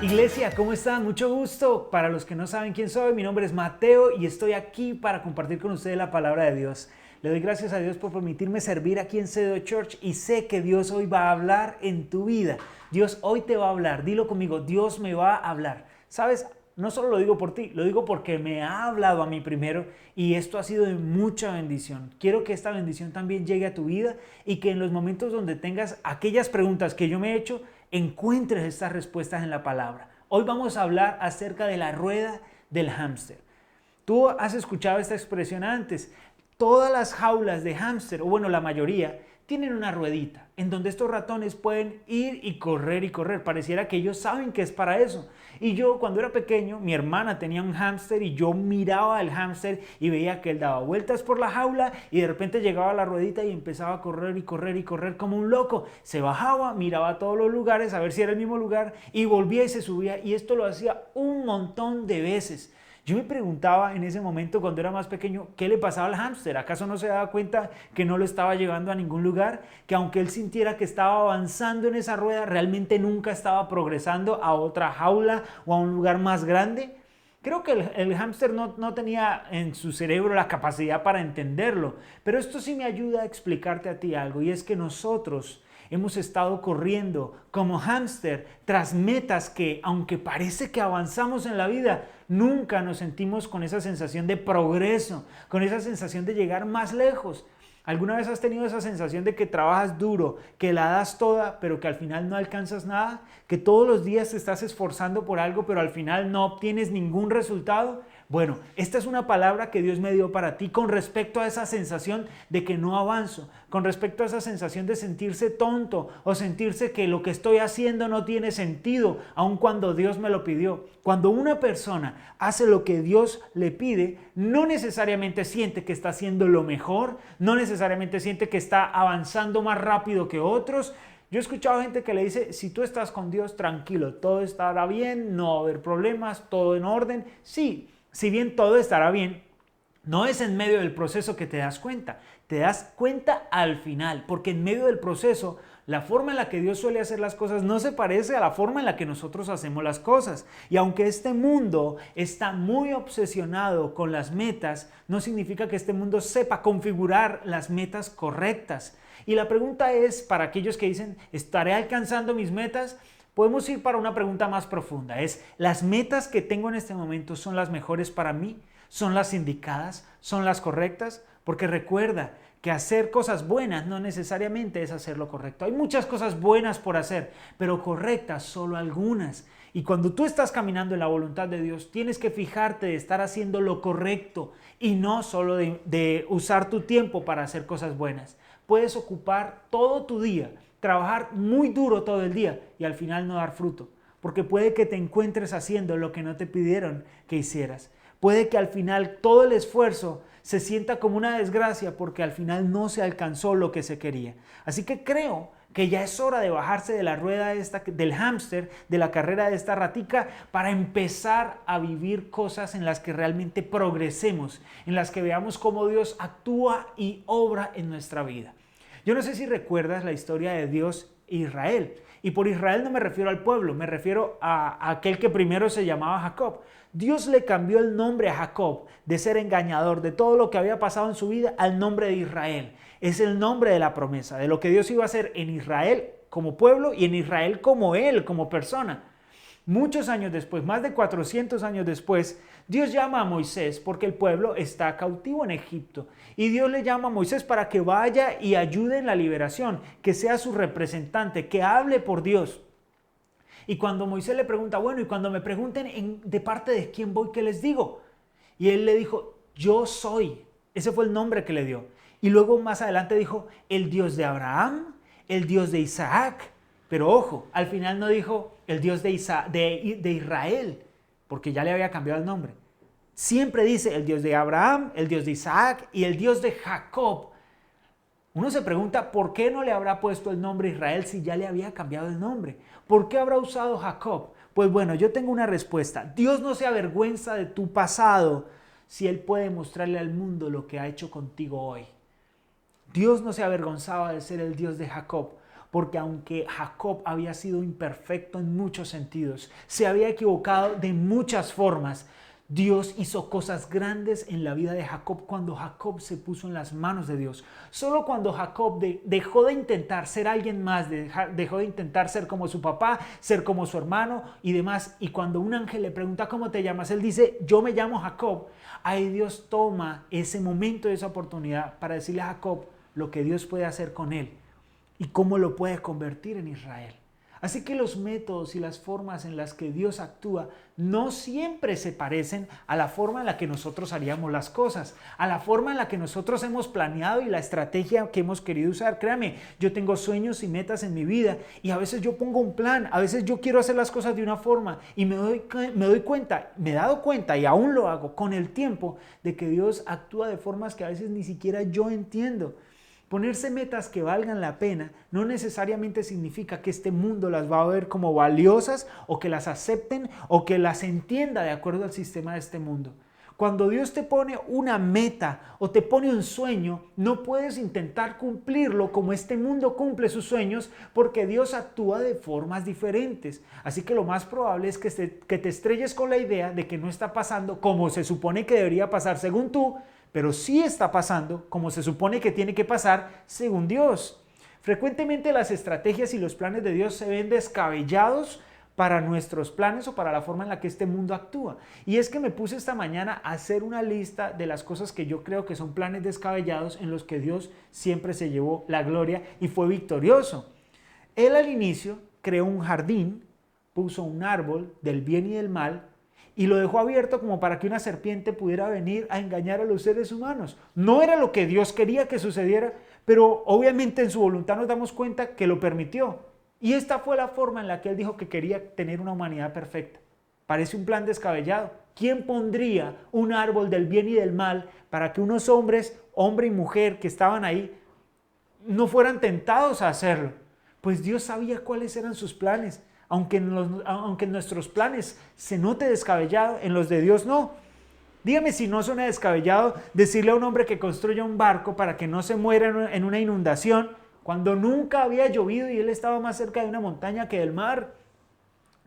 Iglesia, ¿cómo están? Mucho gusto. Para los que no saben quién soy, mi nombre es Mateo y estoy aquí para compartir con ustedes la palabra de Dios. Le doy gracias a Dios por permitirme servir aquí en CDO Church y sé que Dios hoy va a hablar en tu vida. Dios hoy te va a hablar. Dilo conmigo, Dios me va a hablar. ¿Sabes? No solo lo digo por ti, lo digo porque me ha hablado a mí primero y esto ha sido de mucha bendición. Quiero que esta bendición también llegue a tu vida y que en los momentos donde tengas aquellas preguntas que yo me he hecho, encuentres estas respuestas en la palabra. Hoy vamos a hablar acerca de la rueda del hámster. Tú has escuchado esta expresión antes. Todas las jaulas de hámster, o bueno, la mayoría, tienen una ruedita en donde estos ratones pueden ir y correr y correr. Pareciera que ellos saben que es para eso. Y yo cuando era pequeño, mi hermana tenía un hámster y yo miraba al hámster y veía que él daba vueltas por la jaula y de repente llegaba a la ruedita y empezaba a correr y correr y correr como un loco. Se bajaba, miraba a todos los lugares a ver si era el mismo lugar y volvía y se subía, y esto lo hacía un montón de veces. Yo me preguntaba en ese momento cuando era más pequeño, ¿qué le pasaba al hámster? ¿Acaso no se daba cuenta que no lo estaba llevando a ningún lugar? Que aunque él sintiera que estaba avanzando en esa rueda, realmente nunca estaba progresando a otra jaula o a un lugar más grande. Creo que el hámster no tenía en su cerebro la capacidad para entenderlo, pero esto sí me ayuda a explicarte a ti algo, y es que nosotros hemos estado corriendo como hámster tras metas que, aunque parece que avanzamos en la vida, nunca nos sentimos con esa sensación de progreso, con esa sensación de llegar más lejos. ¿Alguna vez has tenido esa sensación de que trabajas duro, que la das toda, pero que al final no alcanzas nada? ¿Que todos los días te estás esforzando por algo, pero al final no obtienes ningún resultado? Bueno, esta es una palabra que Dios me dio para ti con respecto a esa sensación de que no avanzo, con respecto a esa sensación de sentirse tonto o sentirse que lo que estoy haciendo no tiene sentido, aun cuando Dios me lo pidió. Cuando una persona hace lo que Dios le pide, no necesariamente siente que está haciendo lo mejor, no necesariamente siente que está avanzando más rápido que otros. Yo he escuchado gente que le dice, si tú estás con Dios, tranquilo, todo estará bien, no va a haber problemas, todo en orden. Sí, si bien todo estará bien, no es en medio del proceso que te das cuenta al final, porque en medio del proceso, la forma en la que Dios suele hacer las cosas no se parece a la forma en la que nosotros hacemos las cosas. Y aunque este mundo está muy obsesionado con las metas, no significa que este mundo sepa configurar las metas correctas. Y la pregunta es, para aquellos que dicen, ¿estaré alcanzando mis metas? Podemos ir para una pregunta más profunda. ¿Las metas que tengo en este momento son las mejores para mí? ¿Son las indicadas? ¿Son las correctas? Porque recuerda que hacer cosas buenas no necesariamente es hacer lo correcto. Hay muchas cosas buenas por hacer, pero correctas solo algunas. Y cuando tú estás caminando en la voluntad de Dios, tienes que fijarte de estar haciendo lo correcto y no solo de usar tu tiempo para hacer cosas buenas. Puedes ocupar todo tu día, trabajar muy duro todo el día y al final no dar fruto, porque puede que te encuentres haciendo lo que no te pidieron que hicieras. Puede que al final todo el esfuerzo se sienta como una desgracia porque al final no se alcanzó lo que se quería. Así que creo que ya es hora de bajarse de la rueda del hámster, de la carrera de esta ratica, para empezar a vivir cosas en las que realmente progresemos, en las que veamos cómo Dios actúa y obra en nuestra vida. Yo no sé si recuerdas la historia de Dios e Israel. Y por Israel no me refiero al pueblo, me refiero a aquel que primero se llamaba Jacob. Dios le cambió el nombre a Jacob de ser engañador, de todo lo que había pasado en su vida, al nombre de Israel. Es el nombre de la promesa, de lo que Dios iba a hacer en Israel como pueblo y en Israel como él, como persona. Muchos años después, más de 400 años después, Dios llama a Moisés porque el pueblo está cautivo en Egipto. Y Dios le llama a Moisés para que vaya y ayude en la liberación, que sea su representante, que hable por Dios. Y cuando Moisés le pregunta, bueno, y cuando me pregunten de parte de quién voy, ¿qué les digo? Y él le dijo, yo soy. Ese fue el nombre que le dio. Y luego más adelante dijo, el Dios de Abraham, el Dios de Isaac. Pero ojo, al final no dijo el Dios de Israel, porque ya le había cambiado el nombre. Siempre dice el Dios de Abraham, el Dios de Isaac y el Dios de Jacob. Uno se pregunta, ¿por qué no le habrá puesto el nombre Israel si ya le había cambiado el nombre? ¿Por qué habrá usado Jacob? Pues bueno, yo tengo una respuesta. Dios no se avergüenza de tu pasado si Él puede mostrarle al mundo lo que ha hecho contigo hoy. Dios no se avergonzaba de ser el Dios de Jacob, porque aunque Jacob había sido imperfecto en muchos sentidos, se había equivocado de muchas formas, Dios hizo cosas grandes en la vida de Jacob cuando Jacob se puso en las manos de Dios. Solo cuando Jacob dejó de intentar ser alguien más, dejó de intentar ser como su papá, ser como su hermano y demás. Y cuando un ángel le pregunta cómo te llamas, él dice, yo me llamo Jacob. Ahí Dios toma ese momento, esa oportunidad para decirle a Jacob lo que Dios puede hacer con él y cómo lo puede convertir en Israel. Así que los métodos y las formas en las que Dios actúa no siempre se parecen a la forma en la que nosotros haríamos las cosas, a la forma en la que nosotros hemos planeado y la estrategia que hemos querido usar. Créame, yo tengo sueños y metas en mi vida y a veces yo pongo un plan, a veces yo quiero hacer las cosas de una forma y me he dado cuenta y aún lo hago con el tiempo de que Dios actúa de formas que a veces ni siquiera yo entiendo. Ponerse metas que valgan la pena no necesariamente significa que este mundo las va a ver como valiosas o que las acepten o que las entienda de acuerdo al sistema de este mundo. Cuando Dios te pone una meta o te pone un sueño, no puedes intentar cumplirlo como este mundo cumple sus sueños porque Dios actúa de formas diferentes. Así que lo más probable es que te estrelles con la idea de que no está pasando como se supone que debería pasar según tú, pero sí está pasando como se supone que tiene que pasar según Dios. Frecuentemente las estrategias y los planes de Dios se ven descabellados para nuestros planes o para la forma en la que este mundo actúa. Y es que me puse esta mañana a hacer una lista de las cosas que yo creo que son planes descabellados en los que Dios siempre se llevó la gloria y fue victorioso. Él al inicio creó un jardín, puso un árbol del bien y del mal, y lo dejó abierto como para que una serpiente pudiera venir a engañar a los seres humanos. No era lo que Dios quería que sucediera, pero obviamente en su voluntad nos damos cuenta que lo permitió. Y esta fue la forma en la que Él dijo que quería tener una humanidad perfecta. Parece un plan descabellado. ¿Quién pondría un árbol del bien y del mal para que unos hombres, hombre y mujer que estaban ahí, no fueran tentados a hacerlo? Pues Dios sabía cuáles eran sus planes. Aunque en nuestros planes se note descabellado, en los de Dios no. Dígame si no suena descabellado decirle a un hombre que construya un barco para que no se muera en una inundación cuando nunca había llovido y él estaba más cerca de una montaña que del mar.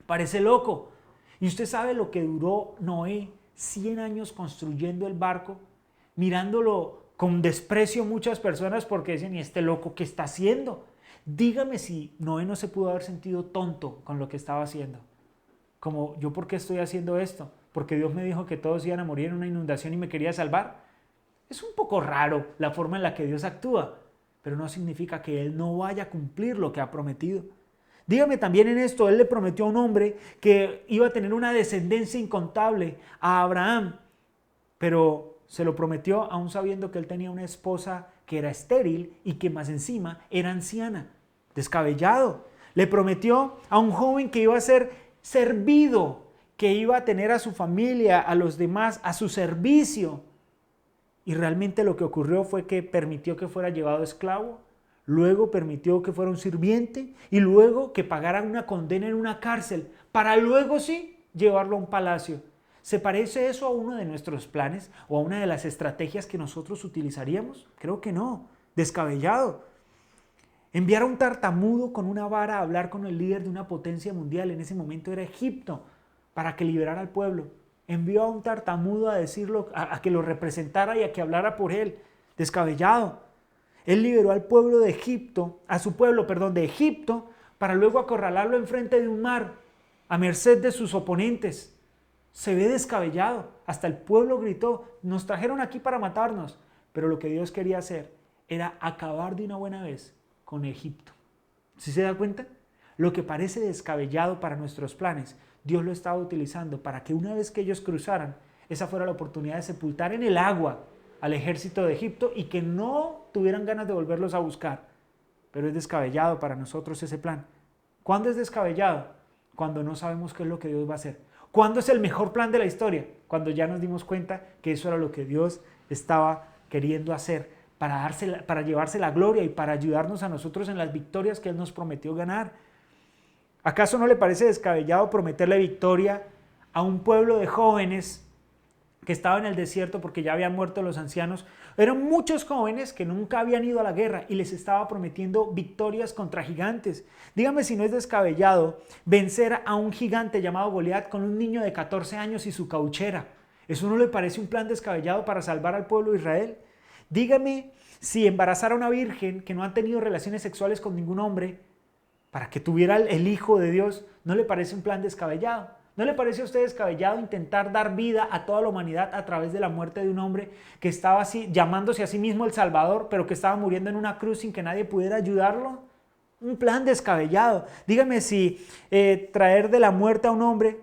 Parece loco. ¿Y usted sabe lo que duró Noé 100 años construyendo el barco? Mirándolo con desprecio muchas personas porque dicen, ¿y este loco qué está haciendo? Dígame si Noé no se pudo haber sentido tonto con lo que estaba haciendo. Como, ¿yo por qué estoy haciendo esto? ¿Porque Dios me dijo que todos iban a morir en una inundación y me quería salvar? Es un poco raro la forma en la que Dios actúa, pero no significa que Él no vaya a cumplir lo que ha prometido. Dígame también en esto, Él le prometió a un hombre que iba a tener una descendencia incontable a Abraham, pero se lo prometió aún sabiendo que él tenía una esposa que era estéril y que más encima era anciana. Descabellado. Le prometió a un joven que iba a ser servido, que iba a tener a su familia, a los demás, a su servicio. Y realmente lo que ocurrió fue que permitió que fuera llevado esclavo, luego permitió que fuera un sirviente y luego que pagara una condena en una cárcel, para luego sí llevarlo a un palacio. ¿Se parece eso a uno de nuestros planes o a una de las estrategias que nosotros utilizaríamos? Creo que no. Descabellado. Enviar a un tartamudo con una vara a hablar con el líder de una potencia mundial, en ese momento era Egipto, para que liberara al pueblo. Envió a un tartamudo a decirlo, a que lo representara y a que hablara por él. Descabellado. Él liberó al pueblo de Egipto, de Egipto, para luego acorralarlo enfrente de un mar, a merced de sus oponentes. Se ve descabellado. Hasta el pueblo gritó, nos trajeron aquí para matarnos. Pero lo que Dios quería hacer era acabar de una buena vez con Egipto. ¿Sí se da cuenta? Lo que parece descabellado para nuestros planes, Dios lo estaba utilizando para que una vez que ellos cruzaran, esa fuera la oportunidad de sepultar en el agua al ejército de Egipto y que no tuvieran ganas de volverlos a buscar. Pero es descabellado para nosotros ese plan. ¿Cuándo es descabellado? Cuando no sabemos qué es lo que Dios va a hacer. ¿Cuándo es el mejor plan de la historia? Cuando ya nos dimos cuenta que eso era lo que Dios estaba queriendo hacer para llevarse la gloria y para ayudarnos a nosotros en las victorias que Él nos prometió ganar. ¿Acaso no le parece descabellado prometerle victoria a un pueblo de jóvenes que estaba en el desierto porque ya habían muerto los ancianos. Eran muchos jóvenes que nunca habían ido a la guerra y les estaba prometiendo victorias contra gigantes. Dígame si no es descabellado vencer a un gigante llamado Goliat con un niño de 14 años y su cauchera. ¿Eso no le parece un plan descabellado para salvar al pueblo de Israel? Dígame si embarazar a una virgen que no ha tenido relaciones sexuales con ningún hombre para que tuviera el Hijo de Dios, ¿no le parece un plan descabellado? ¿No le parece a usted descabellado intentar dar vida a toda la humanidad a través de la muerte de un hombre que estaba así, llamándose a sí mismo el Salvador, pero que estaba muriendo en una cruz sin que nadie pudiera ayudarlo? Un plan descabellado. Dígame si traer de la muerte a un hombre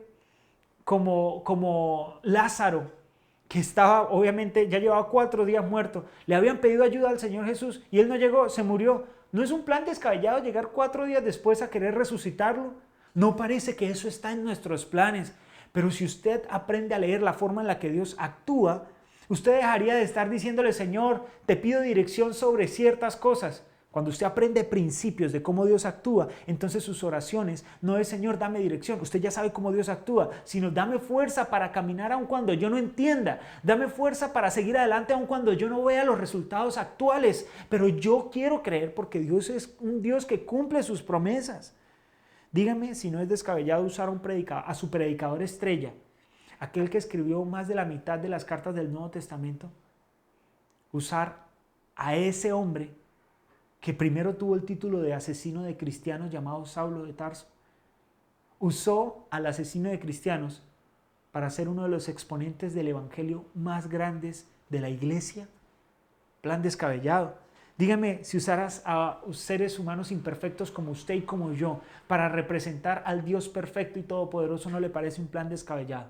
como Lázaro, que estaba, obviamente, ya llevaba 4 días muerto, le habían pedido ayuda al Señor Jesús y él no llegó, se murió. ¿No es un plan descabellado llegar 4 días después a querer resucitarlo? No parece que eso está en nuestros planes, pero si usted aprende a leer la forma en la que Dios actúa, usted dejaría de estar diciéndole, Señor, te pido dirección sobre ciertas cosas. Cuando usted aprende principios de cómo Dios actúa, entonces sus oraciones no es, Señor, dame dirección. Usted ya sabe cómo Dios actúa, sino dame fuerza para caminar aun cuando yo no entienda. Dame fuerza para seguir adelante aun cuando yo no vea los resultados actuales. Pero yo quiero creer porque Dios es un Dios que cumple sus promesas. Dígame si no es descabellado usar a su predicador estrella, aquel que escribió más de la mitad de las cartas del Nuevo Testamento, usar a ese hombre que primero tuvo el título de asesino de cristianos llamado Saulo de Tarso. Usó al asesino de cristianos para ser uno de los exponentes del evangelio más grandes de la iglesia. Plan descabellado. Dígame si usaras a seres humanos imperfectos como usted y como yo para representar al Dios perfecto y todopoderoso, ¿no le parece un plan descabellado?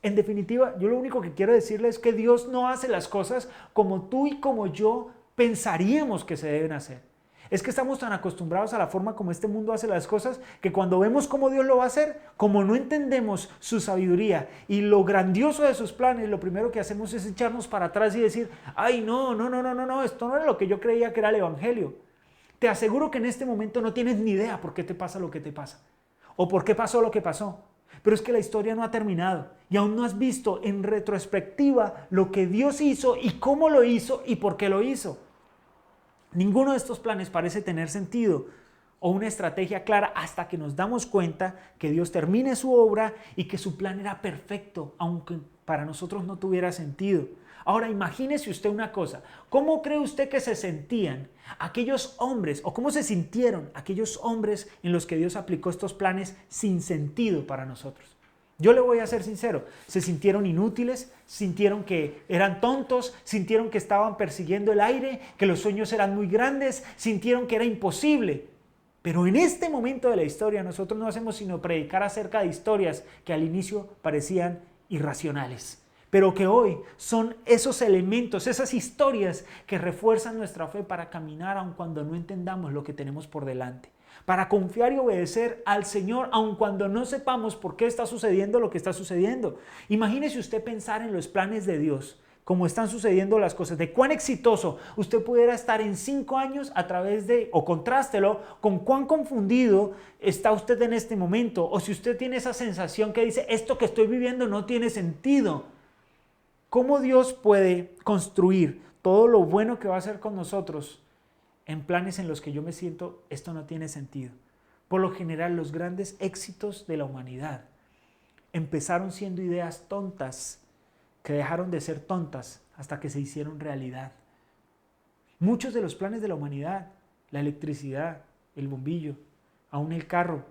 En definitiva, yo lo único que quiero decirle es que Dios no hace las cosas como tú y como yo pensaríamos que se deben hacer. Es que estamos tan acostumbrados a la forma como este mundo hace las cosas que cuando vemos cómo Dios lo va a hacer, como no entendemos su sabiduría y lo grandioso de sus planes, lo primero que hacemos es echarnos para atrás y decir, ay, no, esto no era lo que yo creía que era el evangelio. Te aseguro que en este momento no tienes ni idea por qué te pasa lo que te pasa o por qué pasó lo que pasó. Pero es que la historia no ha terminado y aún no has visto en retrospectiva lo que Dios hizo y cómo lo hizo y por qué lo hizo. Ninguno de estos planes parece tener sentido o una estrategia clara hasta que nos damos cuenta que Dios termine su obra y que su plan era perfecto, aunque para nosotros no tuviera sentido. Ahora imagínese usted una cosa, ¿cómo cree usted que se sentían aquellos hombres o cómo se sintieron aquellos hombres en los que Dios aplicó estos planes sin sentido para nosotros? Yo le voy a ser sincero, se sintieron inútiles, sintieron que eran tontos, sintieron que estaban persiguiendo el aire, que los sueños eran muy grandes, sintieron que era imposible. Pero en este momento de la historia nosotros no hacemos sino predicar acerca de historias que al inicio parecían irracionales, pero que hoy son esos elementos, esas historias que refuerzan nuestra fe para caminar aun cuando no entendamos lo que tenemos por delante. Para confiar y obedecer al Señor, aun cuando no sepamos por qué está sucediendo lo que está sucediendo. Imagínese usted pensar en los planes de Dios, cómo están sucediendo las cosas, de cuán exitoso usted pudiera estar en 5 años a través de, o contrástelo con cuán confundido está usted en este momento, o si usted tiene esa sensación que dice, esto que estoy viviendo no tiene sentido. ¿Cómo Dios puede construir todo lo bueno que va a hacer con nosotros en planes en los que yo me siento, esto no tiene sentido? Por lo general, los grandes éxitos de la humanidad empezaron siendo ideas tontas que dejaron de ser tontas hasta que se hicieron realidad. Muchos de los planes de la humanidad, la electricidad, el bombillo, aún el carro,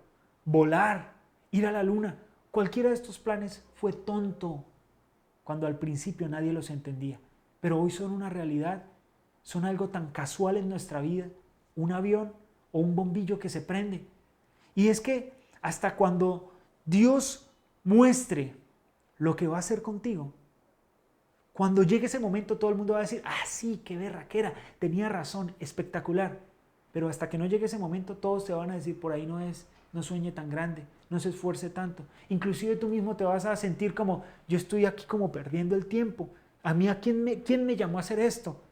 volar, ir a la luna, cualquiera de estos planes fue tonto cuando al principio nadie los entendía, pero hoy son una realidad. Son algo tan casual en nuestra vida, un avión o un bombillo que se prende. Y es que hasta cuando Dios muestre lo que va a hacer contigo, cuando llegue ese momento todo el mundo va a decir, ah sí, qué berraquera, tenía razón, espectacular. Pero hasta que no llegue ese momento todos te van a decir, por ahí no es, no sueñe tan grande, no se esfuerce tanto. Inclusive tú mismo te vas a sentir como, yo estoy aquí como perdiendo el tiempo. A mí, ¿quién me llamó a hacer esto?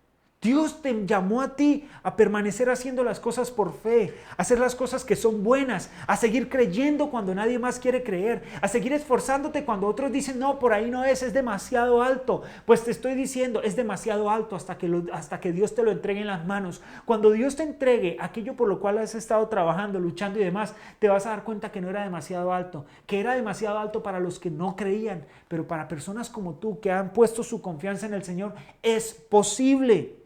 Dios te llamó a ti a permanecer haciendo las cosas por fe, a hacer las cosas que son buenas, a seguir creyendo cuando nadie más quiere creer, a seguir esforzándote cuando otros dicen, no, por ahí no es demasiado alto. Pues te estoy diciendo, es demasiado alto hasta que Dios te lo entregue en las manos. Cuando Dios te entregue aquello por lo cual has estado trabajando, luchando y demás, te vas a dar cuenta que no era demasiado alto, que era demasiado alto para los que no creían, pero para personas como tú que han puesto su confianza en el Señor, es posible.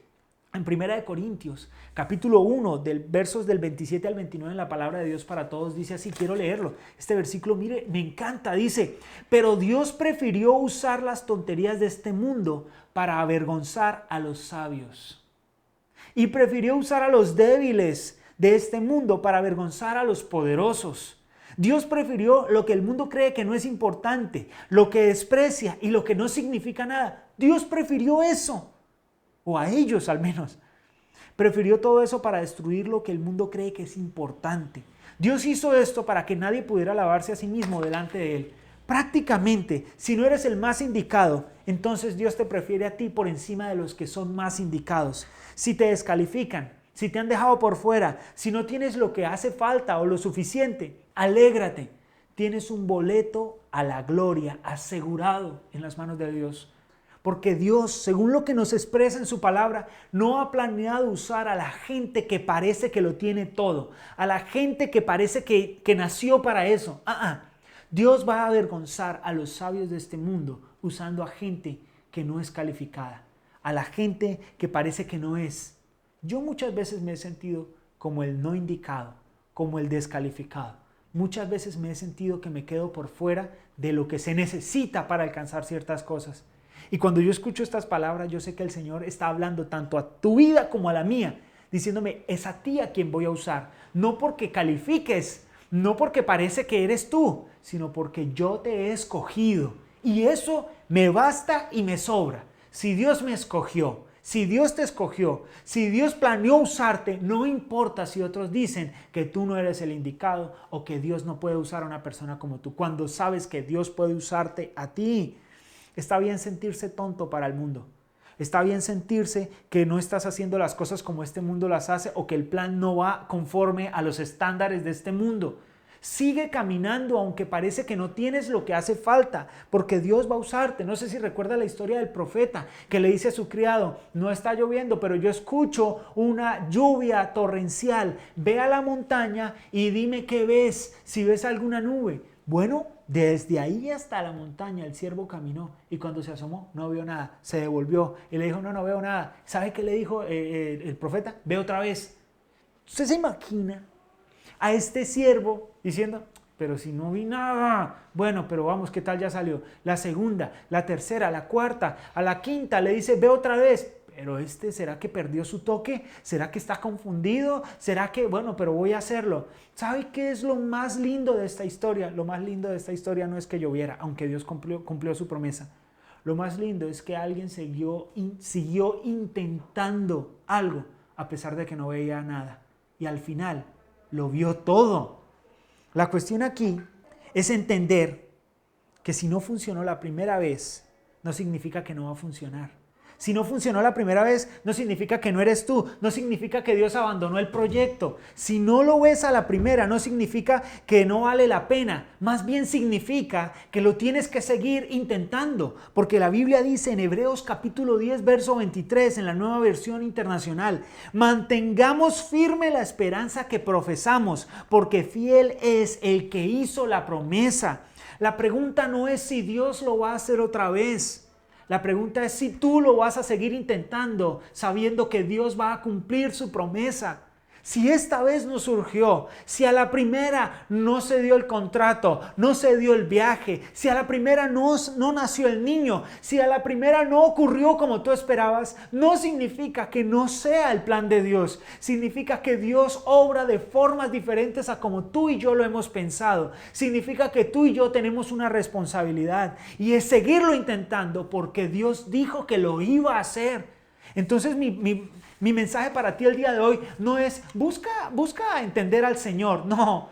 En 1 Corintios, capítulo 1, versos del 27 al 29 en la palabra de Dios para todos, dice así, quiero leerlo. Este versículo, mire, me encanta, dice, pero Dios prefirió usar las tonterías de este mundo para avergonzar a los sabios. Y prefirió usar a los débiles de este mundo para avergonzar a los poderosos. Dios prefirió lo que el mundo cree que no es importante, lo que desprecia y lo que no significa nada. Dios prefirió eso. O a ellos al menos. Prefirió todo eso para destruir lo que el mundo cree que es importante. Dios hizo esto para que nadie pudiera alabarse a sí mismo delante de Él. Prácticamente, si no eres el más indicado, entonces Dios te prefiere a ti por encima de los que son más indicados. Si te descalifican, si te han dejado por fuera, si no tienes lo que hace falta o lo suficiente, alégrate. Tienes un boleto a la gloria asegurado en las manos de Dios. Porque Dios, según lo que nos expresa en su palabra, no ha planeado usar a la gente que parece que lo tiene todo, a la gente que parece que nació para eso. Dios va a avergonzar a los sabios de este mundo usando a gente que no es calificada, a la gente que parece que no es. Yo muchas veces me he sentido como el no indicado, como el descalificado. Muchas veces me he sentido que me quedo por fuera de lo que se necesita para alcanzar ciertas cosas. Y cuando yo escucho estas palabras, yo sé que el Señor está hablando tanto a tu vida como a la mía, diciéndome, es a ti a quien voy a usar, no porque califiques, no porque parece que eres tú, sino porque yo te he escogido. Y eso me basta y me sobra. Si Dios me escogió, si Dios te escogió, si Dios planeó usarte, no importa si otros dicen que tú no eres el indicado o que Dios no puede usar a una persona como tú. Cuando sabes que Dios puede usarte a ti, está bien sentirse tonto para el mundo. Está bien sentirse que no estás haciendo las cosas como este mundo las hace o que el plan no va conforme a los estándares de este mundo. Sigue caminando aunque parece que no tienes lo que hace falta, porque Dios va a usarte. No sé si recuerda la historia del profeta que le dice a su criado, no está lloviendo, pero yo escucho una lluvia torrencial. Ve a la montaña y dime qué ves, si ves alguna nube. Bueno, desde ahí hasta la montaña el siervo caminó y cuando se asomó no vio nada, se devolvió y le dijo no veo nada. ¿Sabe qué le dijo el profeta? Ve otra vez. ¿Usted se imagina a este siervo diciendo, pero si no vi nada? Bueno, pero vamos, ¿qué tal ya salió? La segunda, la tercera, la cuarta, a la quinta le dice ve otra vez. Pero ¿será que perdió su toque? ¿Será que está confundido? ¿Será que, bueno, pero voy a hacerlo? ¿Sabe qué es lo más lindo de esta historia? Lo más lindo de esta historia no es que lloviera, aunque Dios cumplió su promesa. Lo más lindo es que alguien siguió intentando algo a pesar de que no veía nada. Y al final lo vio todo. La cuestión aquí es entender que si no funcionó la primera vez, no significa que no va a funcionar. Si no funcionó la primera vez, no significa que no eres tú, no significa que Dios abandonó el proyecto. Si no lo ves a la primera, no significa que no vale la pena. Más bien significa que lo tienes que seguir intentando. Porque la Biblia dice en Hebreos capítulo 10, verso 23, en la Nueva Versión Internacional, mantengamos firme la esperanza que profesamos, porque fiel es el que hizo la promesa. La pregunta no es si Dios lo va a hacer otra vez. La pregunta es si tú lo vas a seguir intentando, sabiendo que Dios va a cumplir su promesa. Si esta vez no surgió, si a la primera no se dio el contrato, no se dio el viaje, si a la primera no nació el niño, si a la primera no ocurrió como tú esperabas, no significa que no sea el plan de Dios. Significa que Dios obra de formas diferentes a como tú y yo lo hemos pensado. Significa que tú y yo tenemos una responsabilidad y es seguirlo intentando porque Dios dijo que lo iba a hacer. Entonces mi mensaje para ti el día de hoy no es busca entender al Señor, no.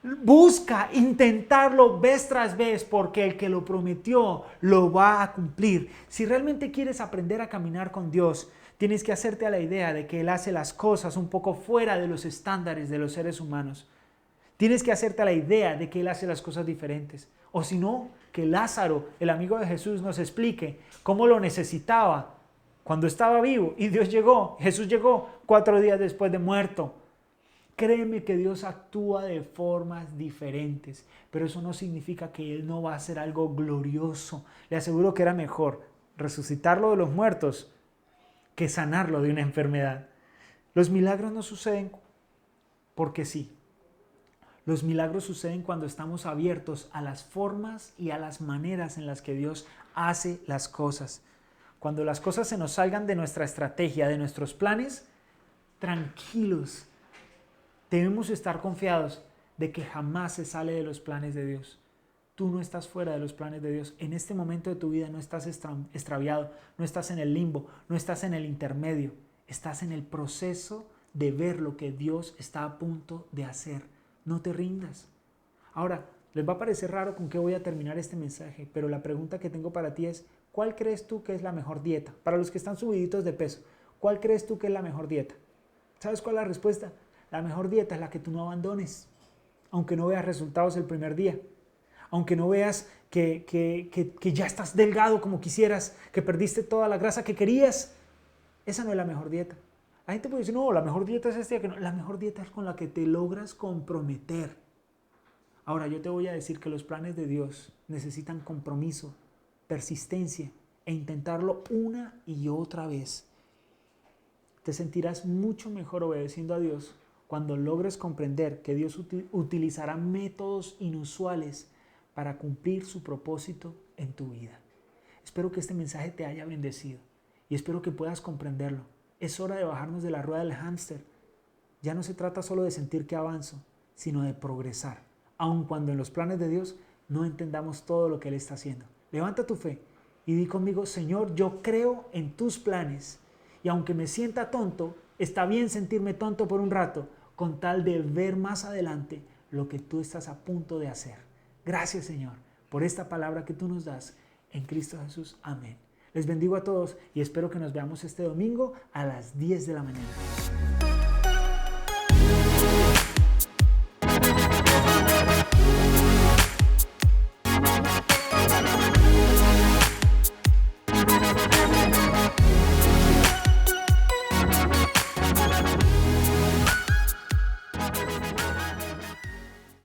Busca intentarlo vez tras vez porque el que lo prometió lo va a cumplir. Si realmente quieres aprender a caminar con Dios, Tienes que hacerte a la idea de que Él hace las cosas un poco fuera de los estándares de los seres humanos. Tienes que hacerte a la idea de que Él hace las cosas diferentes. O si no, que Lázaro, el amigo de Jesús, nos explique cómo lo necesitaba cuando estaba vivo y Jesús llegó 4 días después de muerto. Créeme que Dios actúa de formas diferentes, pero eso no significa que Él no va a hacer algo glorioso. Le aseguro que era mejor resucitarlo de los muertos que sanarlo de una enfermedad. Los milagros no suceden porque sí. Los milagros suceden cuando estamos abiertos a las formas y a las maneras en las que Dios hace las cosas. Cuando las cosas se nos salgan de nuestra estrategia, de nuestros planes, tranquilos. Debemos estar confiados de que jamás se sale de los planes de Dios. Tú no estás fuera de los planes de Dios. En este momento de tu vida no estás extraviado, no estás en el limbo, no estás en el intermedio. Estás en el proceso de ver lo que Dios está a punto de hacer. No te rindas. Ahora, les va a parecer raro con qué voy a terminar este mensaje, pero la pregunta que tengo para ti es, ¿cuál crees tú que es la mejor dieta? Para los que están subiditos de peso, ¿cuál crees tú que es la mejor dieta? ¿Sabes cuál es la respuesta? La mejor dieta es la que tú no abandones, aunque no veas resultados el primer día, aunque no veas que ya estás delgado como quisieras, que perdiste toda la grasa que querías. Esa no es la mejor dieta. La gente puede decir, no, la mejor dieta es esta. La mejor dieta es con la que te logras comprometer. Ahora, yo te voy a decir que los planes de Dios necesitan compromiso, persistencia e intentarlo una y otra vez. Te sentirás mucho mejor obedeciendo a Dios cuando logres comprender que Dios utilizará métodos inusuales para cumplir su propósito en tu vida. Espero que este mensaje te haya bendecido y espero que puedas comprenderlo. Es hora de bajarnos de la rueda del hámster. Ya no se trata solo de sentir que avanzo, sino de progresar, aun cuando en los planes de Dios no entendamos todo lo que Él está haciendo. Levanta tu fe y di conmigo, Señor, yo creo en tus planes y aunque me sienta tonto, está bien sentirme tonto por un rato, con tal de ver más adelante lo que tú estás a punto de hacer. Gracias, Señor, por esta palabra que tú nos das en Cristo Jesús. Amén. Les bendigo a todos y espero que nos veamos este domingo a las 10 de la mañana.